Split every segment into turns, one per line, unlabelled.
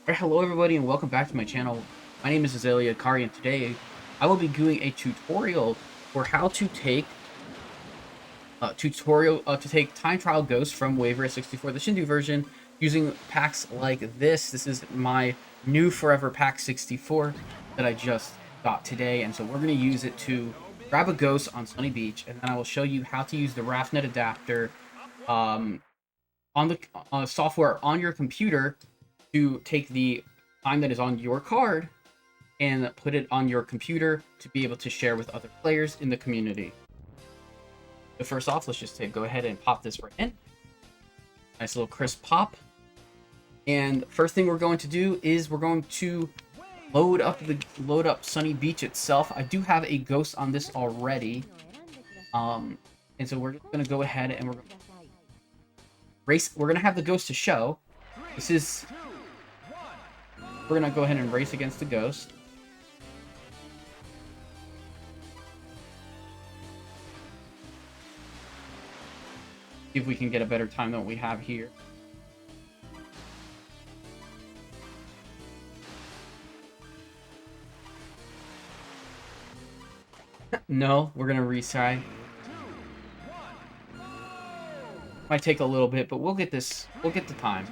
Alright, hello everybody and welcome back to my channel. My name is Azalea Kari and today I will be doing a tutorial for how to take time trial ghosts from ForeverPak64, the Shindou version, using packs like this. This is my new ForeverPak64 that I just got today, and so we're going to use it to grab a ghost on Sunny Beach, and then I will show you how to use the Raphnet adapter on the software on your computer to take the time that is on your card and put it on your computer to be able to share with other players in the community. So first off, let's just go ahead and pop this right in. Nice little crisp pop. And first thing we're going to do is we're going to load up Sunny Beach itself. I do have a ghost on this already. And so we're just gonna go ahead and we're gonna have the ghost to show. We're gonna go ahead and race against the ghost. See if we can get a better time than what we have here. No, we're gonna retry. Might take a little bit, but we'll get this. We'll get the time.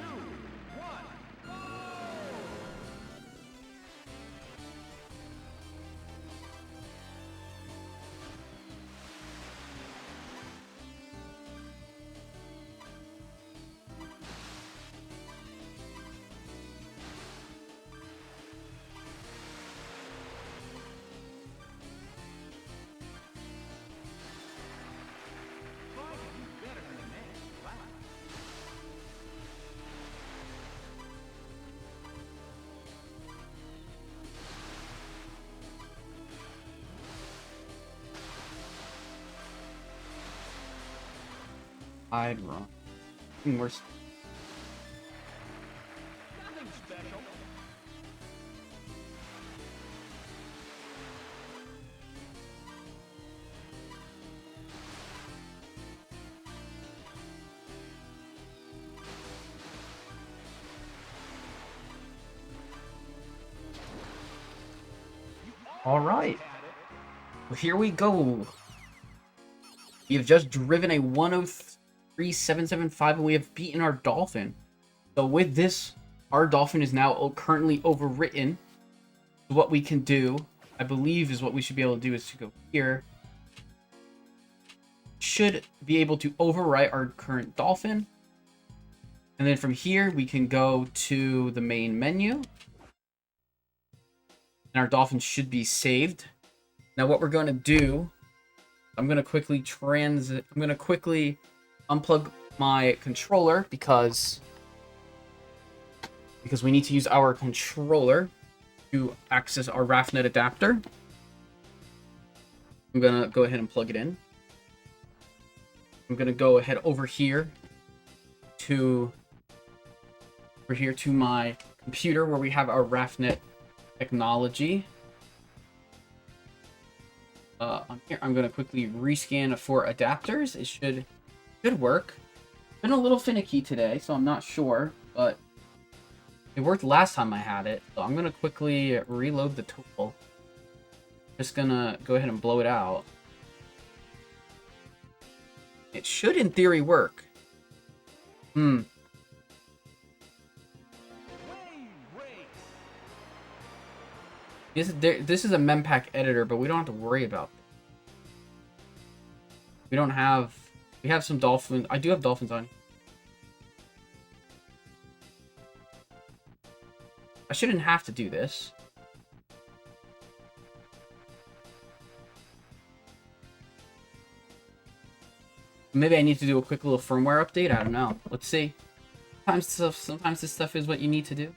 I'd run. Worse. All right. Well, here we go. We have just driven a 103.775 and we have beaten our Dolphin. So with this, our Dolphin is now currently overwritten. What we can do, I believe, is what we should be able to do is to go here. Should be able to overwrite our current Dolphin. And then from here, we can go to the main menu. And our Dolphin should be saved. Now what we're going to do, I'm going to quickly unplug my controller because we need to use our controller to access our Raphnet adapter. I'm going to go ahead and plug it in. I'm going to go ahead over here to my computer where we have our Raphnet technology. On here, I'm going to quickly rescan for adapters. It should work. Been a little finicky today, so I'm not sure, but it worked last time I had it. So I'm going to quickly reload the tool. Just going to go ahead and blow it out. It should, in theory, work. This is a mempack editor, but we don't have to worry about it. We have some Dolphins. I do have Dolphins on. I shouldn't have to do this. Maybe I need to do a quick little firmware update. I don't know. Let's see. Sometimes this stuff is what you need to do.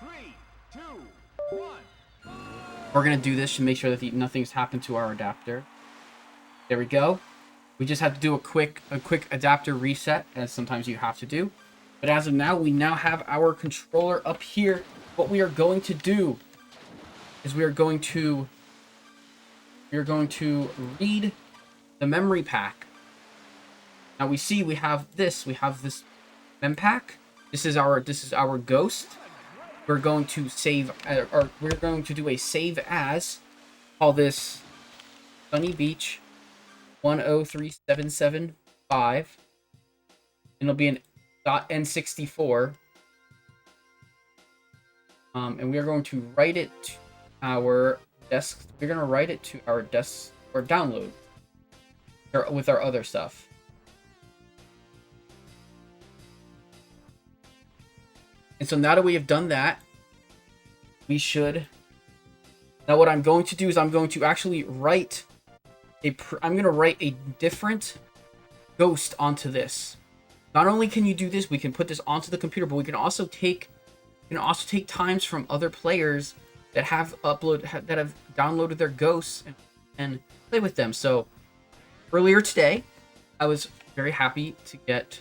3, 2, 1.
We're gonna do this to make sure that nothing's happened to our adapter. There we go. We just have to do a quick adapter reset, as sometimes you have to do. But as of now, we now have our controller up here. What we are going to do is we are going to read the memory pack. Now we have this Pack. This is our ghost. We're going to save, or we're going to do a save as. Call this Sunny Beach 103775. And it'll be an .n64. And we are going to write it to our desk. We're going to write it to our desk or download with our other stuff. And so now that we have done that, we should. Now what I'm going to do is I'm going to actually write I'm going to write a different ghost onto this. Not only can you do this, we can put this onto the computer, but we can also take times from other players that have downloaded their ghosts and play with them. So earlier today, I was very happy to get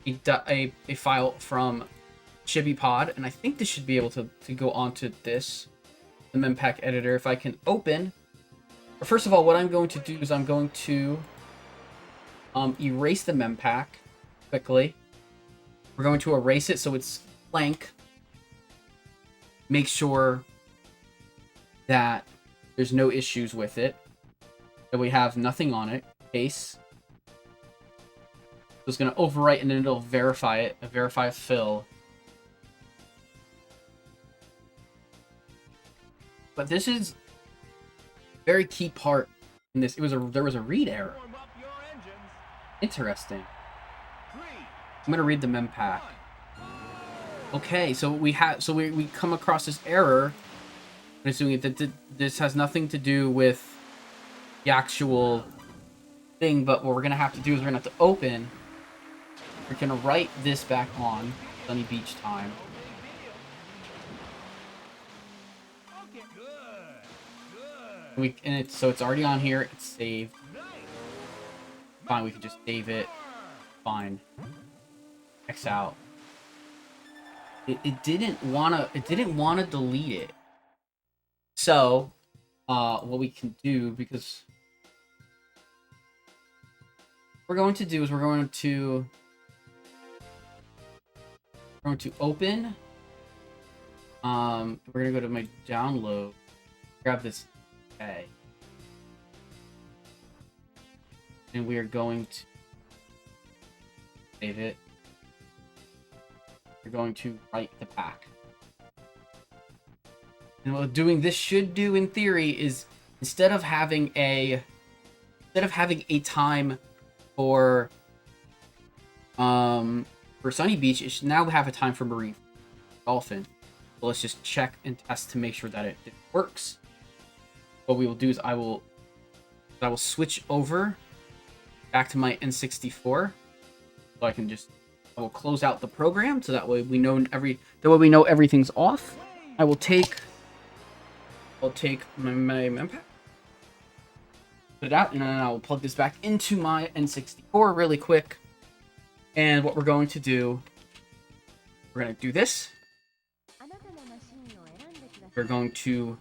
a file from ShibiPod, and I think this should be able to go onto the Mempak editor. If I can open, or first of all, what I'm going to do is I'm going to erase the Mempak quickly. We're going to erase it so it's blank. Make sure that there's no issues with it, that we have nothing on it. Case. So it's going to overwrite and then it'll verify it, verify a fill. But this is a very key part in this. There was a read error. Interesting. I'm going to read the Mempak. Okay, so we come across this error. I'm assuming that this has nothing to do with the actual thing, but what we're gonna have to do is we're gonna have to open. We're gonna write this back on Sunny Beach time. So it's already on here. It's saved. Fine, we can just save it. Fine. X out. It didn't wanna delete it. So, what we can do, because what we're going to do is we're going to open. We're gonna go to my download, grab this A, and we are going to save it. We're going to write the pack. And what doing this should do in theory is instead of having a time for Sunny Beach, it should now have a time for Marine Dolphin. So let's just check and test to make sure that it works. What we will do is I will switch over back to my N64, so I will close out the program so that way we know everything's off. I'll take my Mempak, put it out, and then I'll plug this back into my N64 really quick. And what we're going to do, we're going to do this. We're going to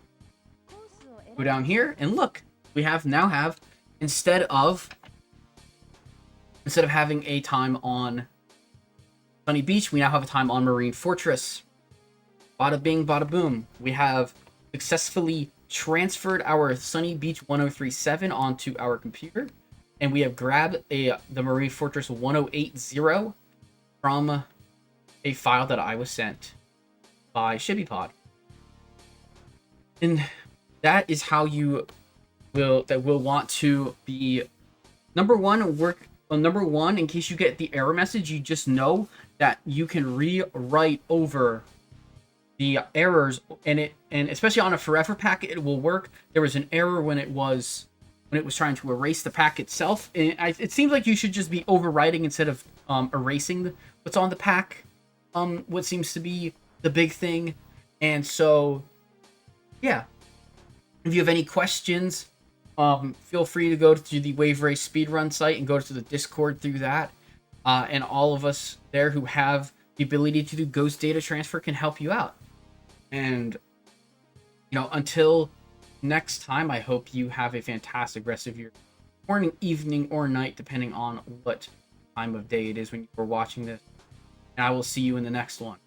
go down here and look. We now have instead of having a time on Sunny Beach, we now have a time on Marine Fortress. Bada bing, bada boom. We have successfully transferred our Sunny Beach 1037 onto our computer, and we have grabbed the Marine Fortress 1080 from a file that I was sent by ShibiPod. And that is how you will want to be number one, in case you get the error message, you just know that you can rewrite over the errors, and especially on a ForeverPak, it will work. There was an error when it was trying to erase the pack itself. And it seems like you should just be overwriting instead of erasing what's on the pack. What seems to be the big thing. And so, yeah. If you have any questions, feel free to go to the Wave Race Speedrun site and go to the Discord through that. And all of us there who have the ability to do ghost data transfer can help you out. And, until next time, I hope you have a fantastic rest of your morning, evening, or night, depending on what time of day it is when you are watching this. And I will see you in the next one.